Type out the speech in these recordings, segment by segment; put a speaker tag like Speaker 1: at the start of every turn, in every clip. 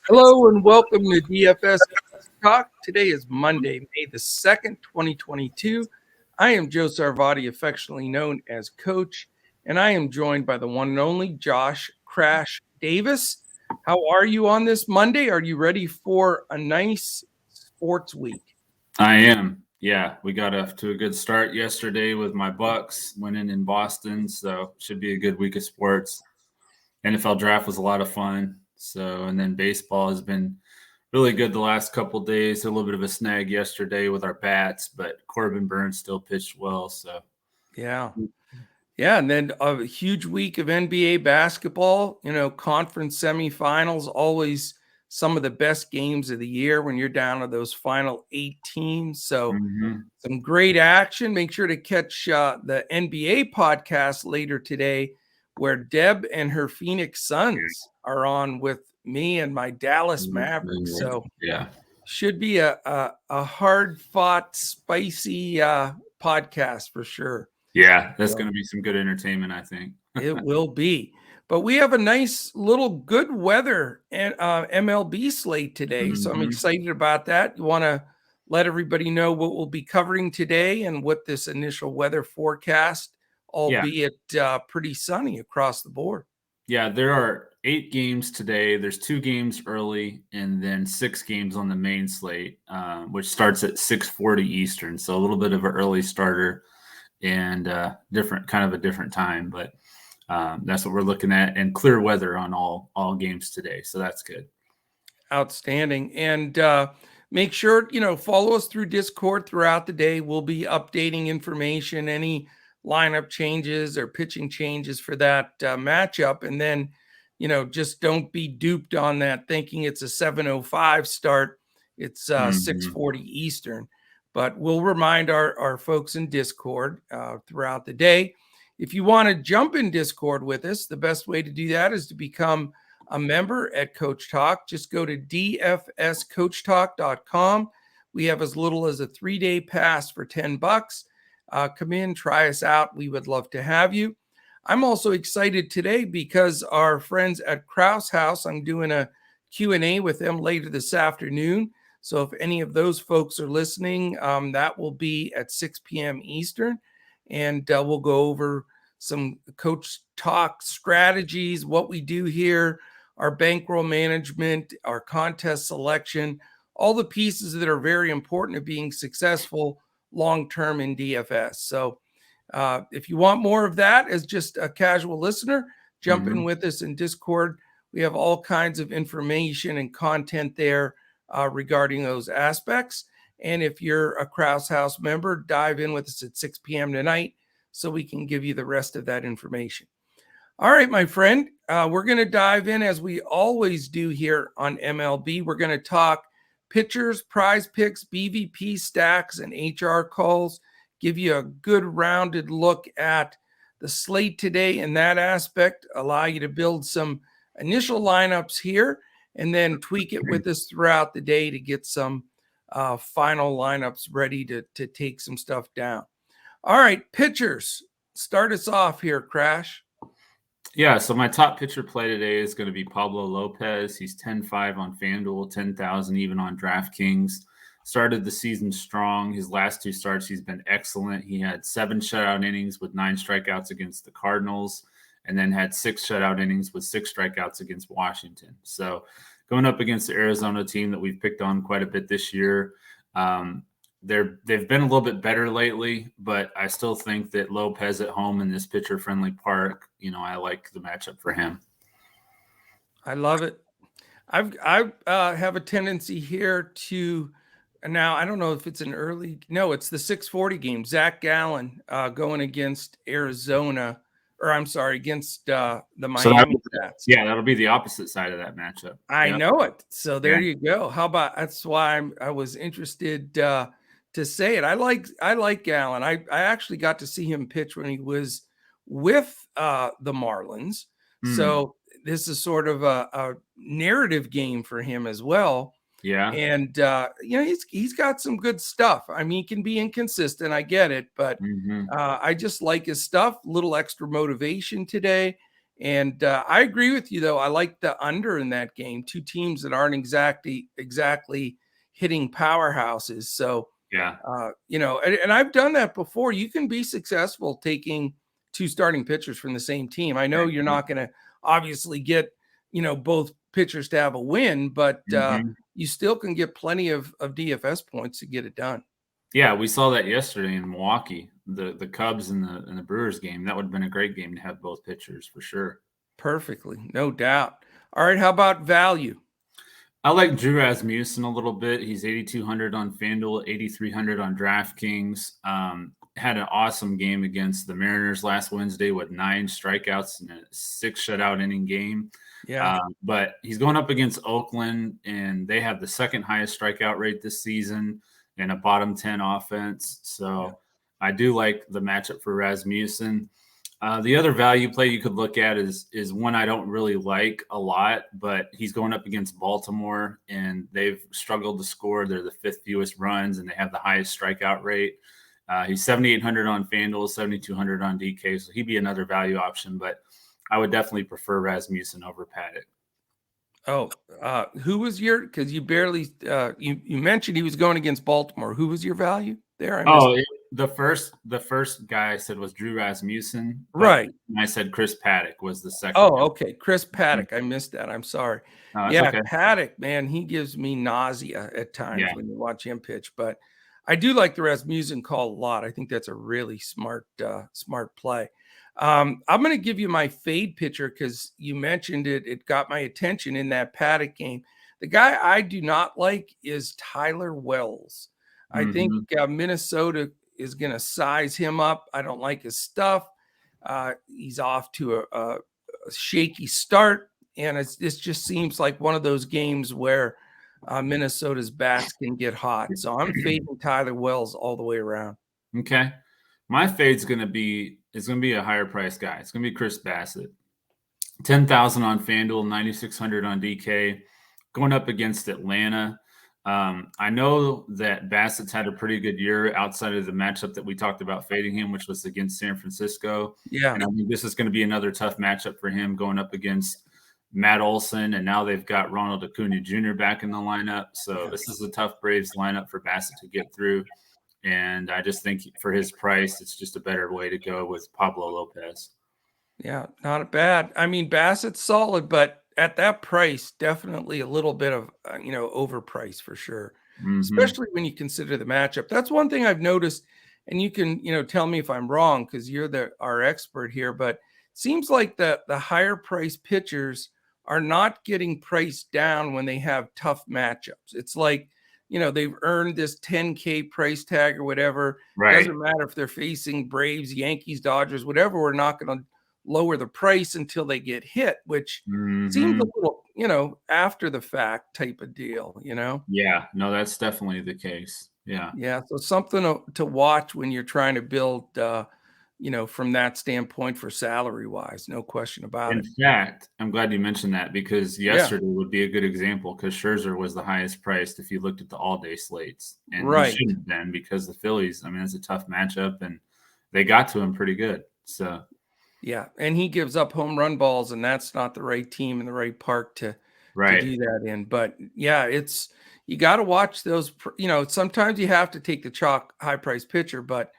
Speaker 1: Hello and welcome to DFS Talk. Today is Monday, May the 2nd, 2022. I am Joe Sarvati, affectionately known as Coach, and I am joined by the one and only Josh Crash Davis. How are you on this Monday? Are you ready for a nice sports week?
Speaker 2: I am. Yeah, we got off to a good start yesterday with my Bucks winning in Boston, so should be a good week of sports. NFL draft was a lot of fun. So, and then baseball has been really good the last couple of days. A little bit of a snag yesterday with our bats, but Corbin Burns still pitched well. So,
Speaker 1: yeah. And then a huge week of NBA basketball, conference semifinals, always some of the best games of the year when you're down to those final 8 teams. So some great action. Make sure to catch the NBA podcast later today where Deb and her Phoenix Suns are on with me and my Dallas Mavericks. So should be a hard-fought, spicy podcast for sure.
Speaker 2: Yeah, that's going to be some good entertainment, I think.
Speaker 1: It will be. But we have a nice little good weather and MLB slate today. So I'm excited about that. You want to let everybody know what we'll be covering today and what this initial weather forecast, albeit pretty sunny across the board.
Speaker 2: Yeah, there are 8 games today. There's 2 games early and then 6 games on the main slate, which starts at 6:40 Eastern. So a little bit of an early starter and a different time. But that's what we're looking at, and clear weather on all games today. So that's good.
Speaker 1: Outstanding. And make sure, follow us through Discord throughout the day. We'll be updating information, any lineup changes or pitching changes for that matchup. And then, just don't be duped on that thinking it's a 7:05 start. It's 6:40 Eastern. But we'll remind our folks in Discord throughout the day. If you want to jump in Discord with us, the best way to do that is to become a member at Coach Talk. Just go to dfscoachtalk.com. We have as little as a 3-day pass for $10. Come in, try us out. We would love to have you. I'm also excited today because our friends at Kraus House, I'm doing a Q&A with them later this afternoon. So if any of those folks are listening, that will be at 6 p.m. Eastern. And we'll go over some Coach Talk strategies, what we do here, our bankroll management, our contest selection, all the pieces that are very important to being successful long-term in DFS. So if you want more of that as just a casual listener, jump in with us in Discord. We have all kinds of information and content there regarding those aspects. And if you're a Kraus House member, dive in with us at 6 p.m. tonight so we can give you the rest of that information. All right, my friend, we're going to dive in as we always do here on MLB. We're going to talk pitchers, prize picks, BVP stacks, and HR calls, give you a good rounded look at the slate today in that aspect, allow you to build some initial lineups here, and then tweak it with us throughout the day to get some final lineups ready to take some stuff down. All right, pitchers, start us off here, Crash.
Speaker 2: Yeah, so my top pitcher play today is going to be Pablo Lopez. He's 10-5 on Fanduel, 10,000 even on Draftkings. Started the season strong. His last 2 starts, he's been excellent. He had 7 shutout innings with 9 strikeouts against the Cardinals, and then had 6 shutout innings with 6 strikeouts against Washington. So going up against the Arizona team that we've picked on quite a bit this year, they've been a little bit better lately, but I still think that Lopez at home in this pitcher-friendly park, I like the matchup for him.
Speaker 1: I love it. I have a tendency here to now. I don't know if it's an early. No, it's the 6:40 game. Zach Gallen going against Arizona, or I'm sorry, against the Miami Cats.
Speaker 2: Yeah, that'll be the opposite side of that matchup.
Speaker 1: I know it. So there you go. How about that's why I was interested to say it. I like Gallen. I actually got to see him pitch when he was with the Marlins. So this is sort of a narrative game for him as well.
Speaker 2: Yeah.
Speaker 1: And he's got some good stuff. I mean, he can be inconsistent. I get it, but I just like his stuff. Little extra motivation today. And I agree with you, though. I like the under in that game. Two teams that aren't exactly hitting powerhouses. So,
Speaker 2: Yeah.
Speaker 1: and I've done that before. You can be successful taking two starting pitchers from the same team. I know you're not going to obviously get, both pitchers to have a win, but you still can get plenty of DFS points to get it done.
Speaker 2: Yeah, we saw that yesterday in Milwaukee, the Cubs and the Brewers game. That would have been a great game to have both pitchers for sure.
Speaker 1: Perfectly, no doubt. All right, how about value?
Speaker 2: I like Drew Rasmussen a little bit. He's 8,200 on FanDuel, 8,300 on DraftKings. Had an awesome game against the Mariners last Wednesday with 9 strikeouts and a 6 shutout inning game.
Speaker 1: Yeah.
Speaker 2: But he's going up against Oakland, and they have the second highest strikeout rate this season and a bottom 10 offense. So I do like the matchup for Rasmussen. The other value play you could look at is one I don't really like a lot, but he's going up against Baltimore, and they've struggled to score. They're the 5th fewest runs, and they have the highest strikeout rate. He's 7,800 on FanDuel, 7,200 on DK, so he'd be another value option, but I would definitely prefer Rasmussen over Paddock.
Speaker 1: Oh, who was because you barely you mentioned he was going against Baltimore. Who was your value there?
Speaker 2: The first guy I said was Drew Rasmussen.
Speaker 1: Right.
Speaker 2: And I said Chris Paddock was the second.
Speaker 1: Oh, okay. Chris Paddock. I missed that. I'm sorry.
Speaker 2: Okay.
Speaker 1: Paddock, man, he gives me nausea at times when you watch him pitch. But I do like the Rasmussen call a lot. I think that's a really smart play. I'm going to give you my fade pitcher because you mentioned it. It got my attention in that Paddock game. The guy I do not like is Tyler Wells. I think Minnesota is going to size him up. I don't like his stuff. He's off to a shaky start, and this just seems like one of those games where Minnesota's bats can get hot. So I'm fading Tyler Wells all the way around.
Speaker 2: Okay. My fade's going to be a higher price guy. It's going to be Chris Bassett. 10,000 on FanDuel, 9,600 on DK, going up against Atlanta. I know that Bassett's had a pretty good year outside of the matchup that we talked about fading him, which was against San Francisco.
Speaker 1: Yeah.
Speaker 2: And I think this is going to be another tough matchup for him going up against Matt Olson. And now they've got Ronald Acuna Jr. back in the lineup. So this is a tough Braves lineup for Bassett to get through. And I just think for his price, it's just a better way to go with Pablo Lopez.
Speaker 1: Yeah, not bad. I mean, Bassett's solid, but at that price, definitely a little bit of, overpriced for sure, especially when you consider the matchup. That's one thing I've noticed, and you can, tell me if I'm wrong because you're our expert here, but it seems like the higher priced pitchers are not getting priced down when they have tough matchups. It's like, they've earned this 10K price tag or whatever.
Speaker 2: Right.
Speaker 1: Doesn't matter if they're facing Braves, Yankees, Dodgers, whatever. We're not going to lower the price until they get hit, which seems a little, after the fact type of deal,
Speaker 2: Yeah, no, that's definitely the case. Yeah.
Speaker 1: Yeah. So something to watch when you're trying to build, from that standpoint for salary wise, no question about it.
Speaker 2: In fact, I'm glad you mentioned that because yesterday would be a good example because Scherzer was the highest priced if you looked at the all-day slates. And he shouldn't have been because the Phillies, I mean, it's a tough matchup and they got to him pretty good. So
Speaker 1: yeah, and he gives up home run balls, and that's not the right team in the right park to do that in. But yeah, you got to watch those. Sometimes you have to take the chalk high price pitcher, but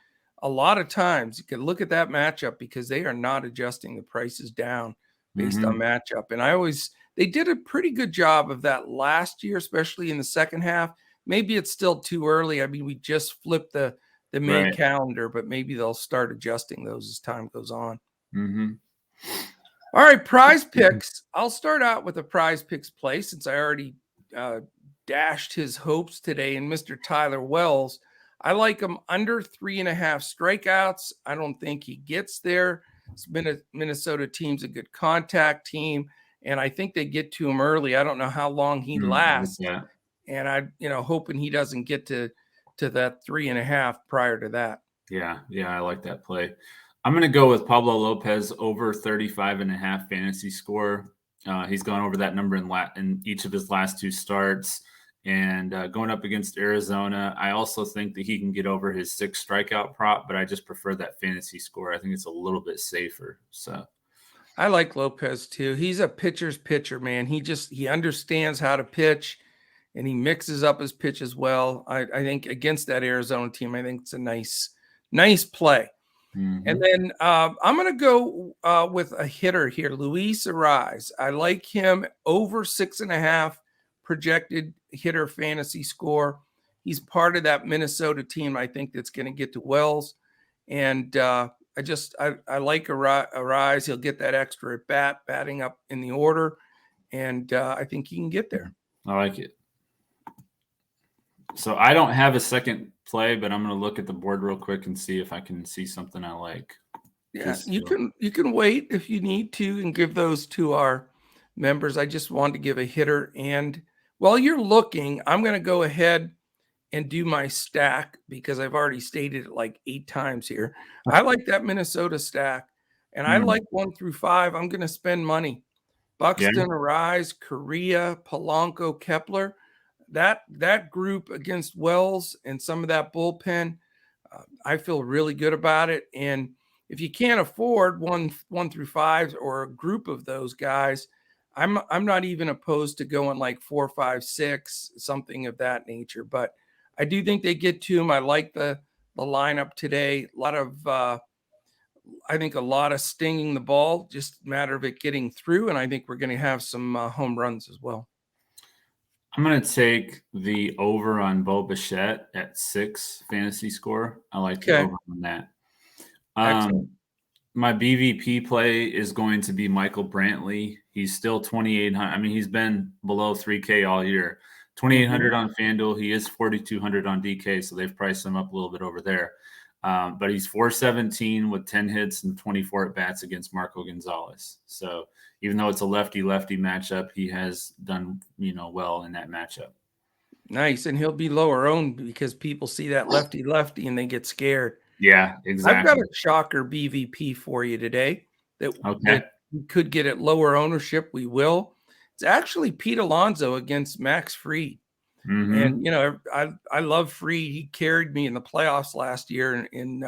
Speaker 1: a lot of times you can look at that matchup because they are not adjusting the prices down based on matchup. And they did a pretty good job of that last year, especially in the second half. Maybe it's still too early. I mean, we just flipped the May calendar, but maybe they'll start adjusting those as time goes on. All right, prize picks. I'll start out with a prize picks play since I already dashed his hopes today in Mr. Tyler Wells. I like him under 3.5 strikeouts. I don't think he gets there. Minnesota team's a good contact team, and I think they get to him early. I don't know how long he lasts, and I, hoping he doesn't get to that 3.5 prior to that.
Speaker 2: Yeah, I like that play. I'm going to go with Pablo Lopez over 35.5 fantasy score. He's gone over that number in each of his last 2 starts. And going up against Arizona, I also think that he can get over his 6 strikeout prop, but I just prefer that fantasy score. I think it's a little bit safer. So,
Speaker 1: I like Lopez too. He's a pitcher's pitcher, man. He understands how to pitch, and he mixes up his pitch as well. I think against that Arizona team, I think it's a nice play. And then I'm going to go with a hitter here, Luis Ariz. I like him over 6.5 projected hitter fantasy score. He's part of that Minnesota team, I think, that's going to get to Wells. And I like Ariz. He'll get that extra at bat, batting up in the order. And I think he can get there.
Speaker 2: I like it. So I don't have a second play, but I'm going to look at the board real quick and see if I can see something I like.
Speaker 1: Yeah, you can wait if you need to and give those to our members. I just wanted to give a hitter. And while you're looking, I'm going to go ahead and do my stack because I've already stated it like 8 times here. I like that Minnesota stack, and I like 1 through 5. I'm going to spend money. Buxton, Ariz, Correa, Polanco, Kepler. That group against Wells and some of that bullpen, I feel really good about it. And if you can't afford 1 through 5 or a group of those guys, I'm not even opposed to going like 4, 5, 6, something of that nature. But I do think they get to him. I like the lineup today. I think a lot of stinging the ball, just a matter of it getting through. And I think we're going to have some home runs as well.
Speaker 2: I'm going to take the over on Bo Bichette at 6 fantasy score. I like the over on that. My BVP play is going to be Michael Brantley. He's still 2,800. I mean, he's been below 3K all year. 2,800 on FanDuel. He is 4,200 on DK, so they've priced him up a little bit over there. But he's 417 with 10 hits and 24 at bats against Marco Gonzalez. So even though it's a lefty-lefty matchup, he has done well in that matchup.
Speaker 1: Nice, and he'll be lower owned because people see that lefty-lefty and they get scared.
Speaker 2: Yeah, exactly.
Speaker 1: I've got a shocker BVP for you today that we could get at lower ownership. We will. It's actually Pete Alonso against Max Fried. And I love Fried. He carried me in the playoffs last year in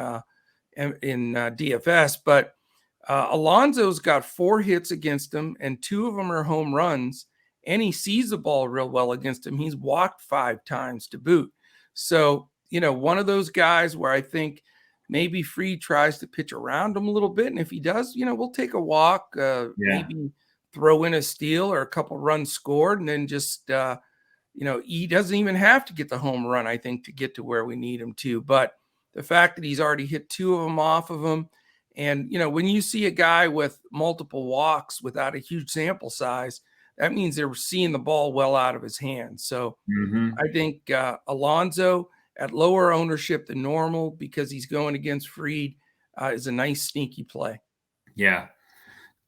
Speaker 1: DFS. But Alonso's got 4 hits against him, and 2 of them are home runs. And he sees the ball real well against him. He's walked 5 times to boot. So one of those guys where I think maybe Fried tries to pitch around him a little bit, and if he does, we'll take a walk. Maybe throw in a steal or a couple runs scored, and then just. He doesn't even have to get the home run, I think, to get to where we need him to. But the fact that he's already hit 2 of them off of him, and, when you see a guy with multiple walks without a huge sample size, that means they're seeing the ball well out of his hands. So I think Alonso at lower ownership than normal because he's going against Fried is a nice sneaky play.
Speaker 2: Yeah.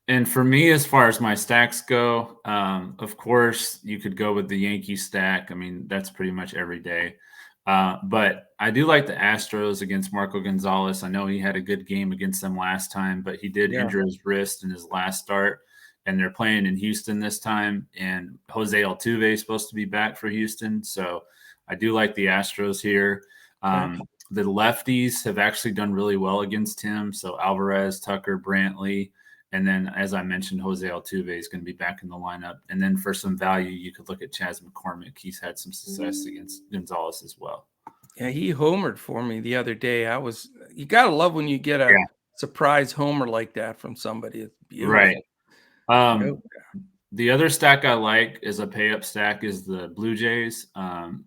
Speaker 2: And for me, as far as my stacks go, of course, you could go with the Yankee stack. I mean, that's pretty much every day. But I do like the Astros against Marco Gonzalez. I know he had a good game against them last time, but he did injure his wrist in his last start. And they're playing in Houston this time. And Jose Altuve is supposed to be back for Houston. So I do like the Astros here. The lefties have actually done really well against him. So Alvarez, Tucker, Brantley. And then, as I mentioned, Jose Altuve is going to be back in the lineup. And then for some value, you could look at Chas McCormick. He's had some success against Gonzalez as well.
Speaker 1: Yeah, he homered for me the other day. You got to love when you get a surprise homer like that from somebody. It's beautiful.
Speaker 2: Right. The other stack I like as a pay-up stack is the Blue Jays.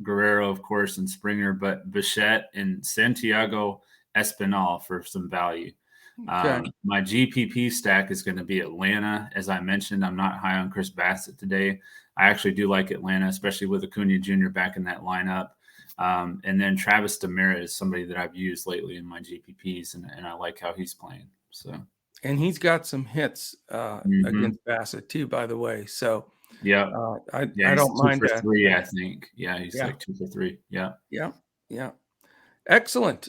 Speaker 2: Guerrero, of course, and Springer, but Bichette and Santiago Espinal for some value. My GPP stack is going to be Atlanta. As I mentioned, I'm not high on Chris Bassett today. I actually do like Atlanta, especially with Acuna Jr. back in that lineup. And then Travis Demira is somebody that I've used lately in my GPPs, and I like how he's playing. And
Speaker 1: he's got some hits against Bassett too, by the way. So I don't mind that.
Speaker 2: 3, I think. Yeah, he's like 2 for 3.
Speaker 1: Yeah. Excellent.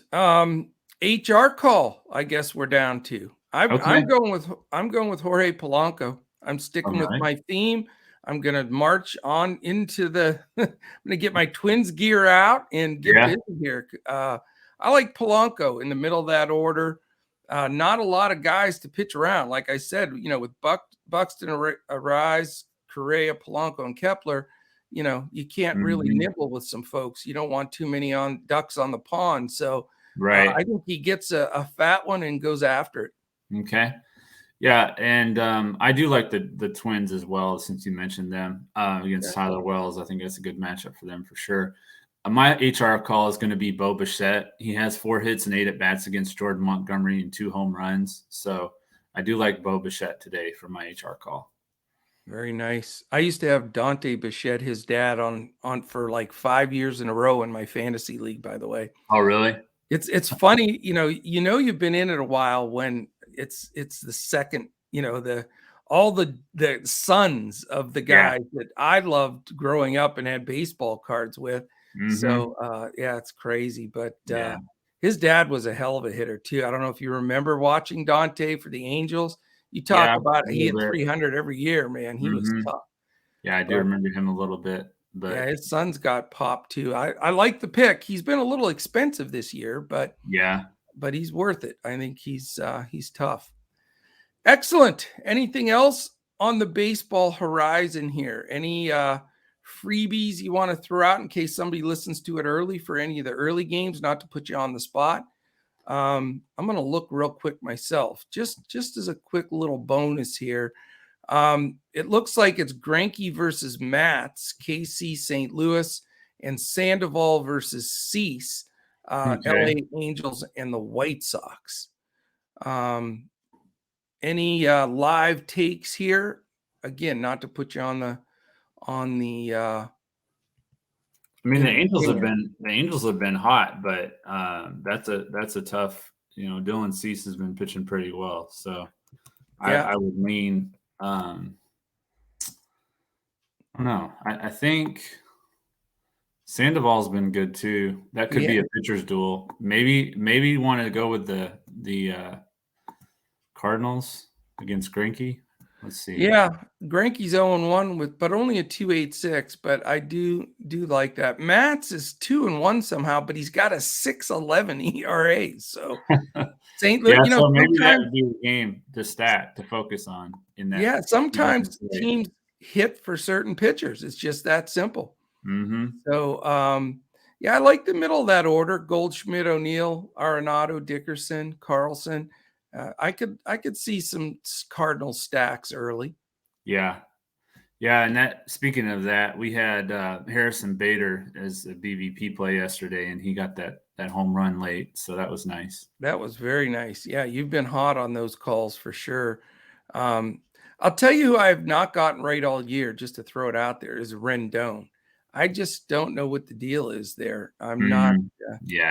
Speaker 1: HR call, I guess we're down to. I'm going with Jorge Polanco. I'm sticking with my theme. I'm going to march on into I'm going to get my Twins gear out and get busy here. I like Polanco in the middle of that order. Not a lot of guys to pitch around. Like I said, with Buxton, Arise, Correa, Polanco, and Kepler, you can't really nibble with some folks. You don't want too many ducks on the pond. So
Speaker 2: Right.
Speaker 1: I think he gets a fat one and goes after it.
Speaker 2: Okay. Yeah, and I do like the Twins as well, since you mentioned them against Tyler Wells. I think that's a good matchup for them for sure. My HR call is going to be Bo Bichette. He has 4 hits and 8 at-bats against Jordan Montgomery and 2 home runs. So I do like Bo Bichette today for my HR call.
Speaker 1: Very nice. I used to have Dante Bichette, his dad, on for like 5 years in a row in my fantasy league, by the way.
Speaker 2: Oh, really?
Speaker 1: It's funny, you've been in it a while when it's the second, all the sons of the guys that I loved growing up and had baseball cards with. So it's crazy. But his dad was a hell of a hitter too. I don't know if you remember watching Dante for the Angels. You talk about he hit 300 every year, man. He was tough.
Speaker 2: Yeah, I do remember him a little bit. But
Speaker 1: yeah, his son's got popped too. I like the pick. He's been a little expensive this year, but he's worth it. I think he's tough. Excellent. Anything else on the baseball horizon here? Any freebies you want to throw out in case somebody listens to it early for any of the early games? Not to put you on the spot. I'm going to look real quick myself, just as a quick little bonus here. It looks like it's Greinke versus Matz, KC St. Louis, and Sandoval versus Cease, LA Angels and the White Sox. Any live takes here? Again, not to put you on the
Speaker 2: I mean, the Angels have been hot, but that's a tough. Dylan Cease has been pitching pretty well, so I would lean. I don't know. I think Sandoval's been good too. That could be a pitcher's duel. Maybe you want to go with the Cardinals against Greinke. Let's see.
Speaker 1: Yeah, Greinke's 0-1 but only a 2.86. But I do like that. Matz is 2-1 somehow, but he's got a 6.11 ERA. So St. Louis,
Speaker 2: so maybe that would be a game to focus on in that.
Speaker 1: Yeah, sometimes teams hit for certain pitchers. It's just that simple. So I like the middle of that order: Goldschmidt, O'Neill, Arenado, Dickerson, Carlson. I could see some Cardinal stacks early. Yeah,
Speaker 2: and speaking of that, we had Harrison Bader as a BVP play yesterday, and he got that home run late, so that was nice.
Speaker 1: That was very nice. Yeah, you've been hot on those calls for sure. I'll tell you who I have not gotten right all year, just to throw it out there, is Rendon. I just don't know what the deal is there. I'm not.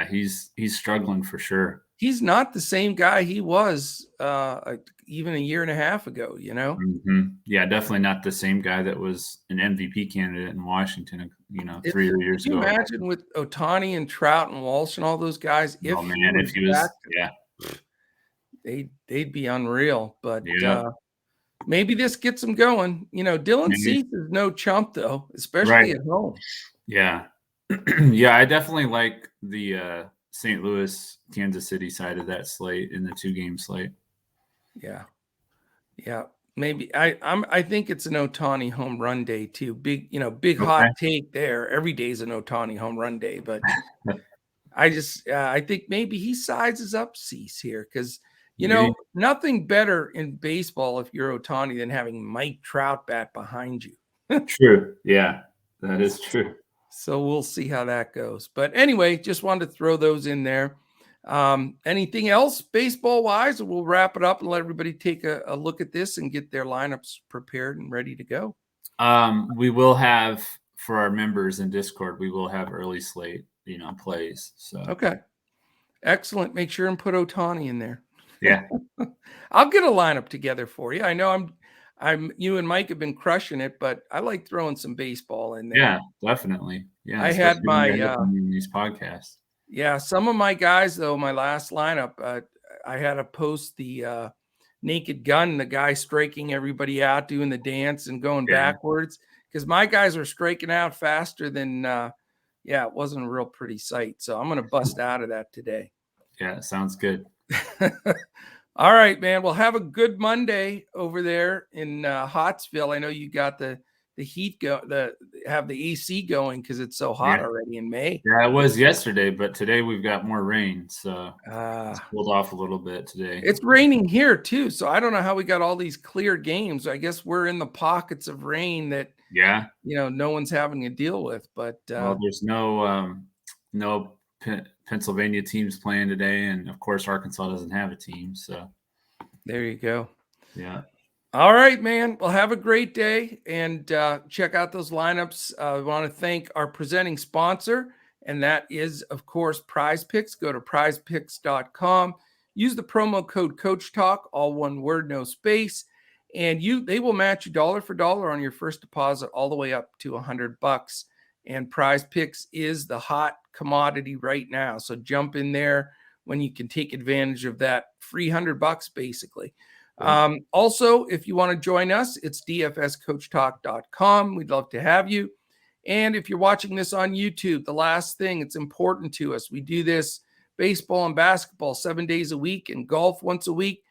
Speaker 2: He's struggling for sure.
Speaker 1: He's not the same guy he was even a year and a half ago,
Speaker 2: Yeah, definitely not the same guy that was an MVP candidate in Washington, 3 years ago.
Speaker 1: Can you imagine with Ohtani and Trout and Walsh and all those guys?
Speaker 2: If he was
Speaker 1: they'd be unreal. But maybe this gets them going. Dylan Cease is no chump though, especially at home.
Speaker 2: Yeah. I definitely like the St. Louis, Kansas City side of that slate in the 2-game slate.
Speaker 1: Yeah. Maybe I think it's an Ohtani home run day too. Big hot take there. Every day is an Ohtani home run day, but I think maybe he sizes up Cease here because nothing better in baseball if you're Ohtani than having Mike Trout bat behind you.
Speaker 2: True. Yeah, that is true.
Speaker 1: So we'll see how that goes. But anyway, just wanted to throw those in there. Anything else baseball wise? We'll wrap it up and let everybody take a look at this and get their lineups prepared and ready to go.
Speaker 2: We will have, for our members in Discord, we will have early slate, plays. So
Speaker 1: okay. Excellent. Make sure and put Ohtani in there.
Speaker 2: Yeah.
Speaker 1: I'll get a lineup together for you. I know you and Mike have been crushing it, but I like throwing some baseball in there.
Speaker 2: Yeah, definitely. Yeah.
Speaker 1: I had my
Speaker 2: these podcasts.
Speaker 1: Yeah, some of my guys though, my last lineup, I had to post the Naked Gun, the guy striking everybody out, doing the dance and going backwards, because my guys are striking out faster than it wasn't a real pretty sight. So I'm going to bust out of that today.
Speaker 2: Yeah, sounds good.
Speaker 1: All right, man. Well, have a good Monday over there in Hottsville. I know you got the heat have the AC going because it's so hot already in May.
Speaker 2: Yeah, it was yesterday, but today we've got more rain, so it's
Speaker 1: Ah.
Speaker 2: cooled off a little bit today.
Speaker 1: It's raining here too, so I don't know how we got all these clear games. I guess we're in the pockets of rain that no one's having to deal with. But
Speaker 2: well, there's no Pennsylvania teams playing today, and of course Arkansas doesn't have a team, so
Speaker 1: there you go.
Speaker 2: Yeah.
Speaker 1: All right, man. Well, have a great day and check out those lineups. I want to thank our presenting sponsor, and that is, of course, Prizepicks. Go to prizepicks.com. Use the promo code Coach Talk, all one word, no space, and they will match you dollar for dollar on your first deposit, all the way up to $100. And Prizepicks is the hot commodity right now, so jump in there when you can take advantage of that free $100, basically. Also, if you want to join us, it's dfscoachtalk.com. We'd love to have you. And if you're watching this on YouTube, the last thing, it's important to us. We do this baseball and basketball 7 days a week and golf once a week.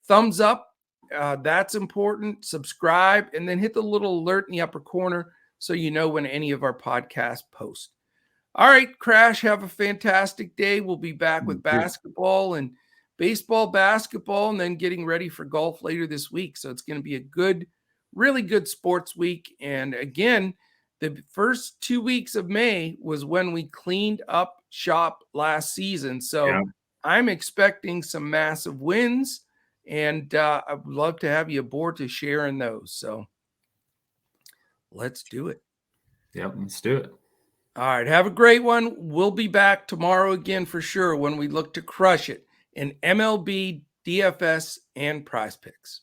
Speaker 1: Thumbs up. That's important. Subscribe and then hit the little alert in the upper corner so you know when any of our podcasts post. All right, Crash, have a fantastic day. We'll be back with basketball and baseball, basketball, and then getting ready for golf later this week. So it's going to be a really good sports week. And again, the first 2 weeks of May was when we cleaned up shop last season. So I'm expecting some massive wins, and I would love to have you aboard to share in those. So let's do it.
Speaker 2: Yep, let's do it.
Speaker 1: All right, have a great one. We'll be back tomorrow again for sure when we look to crush it in MLB, DFS, and Prize Picks.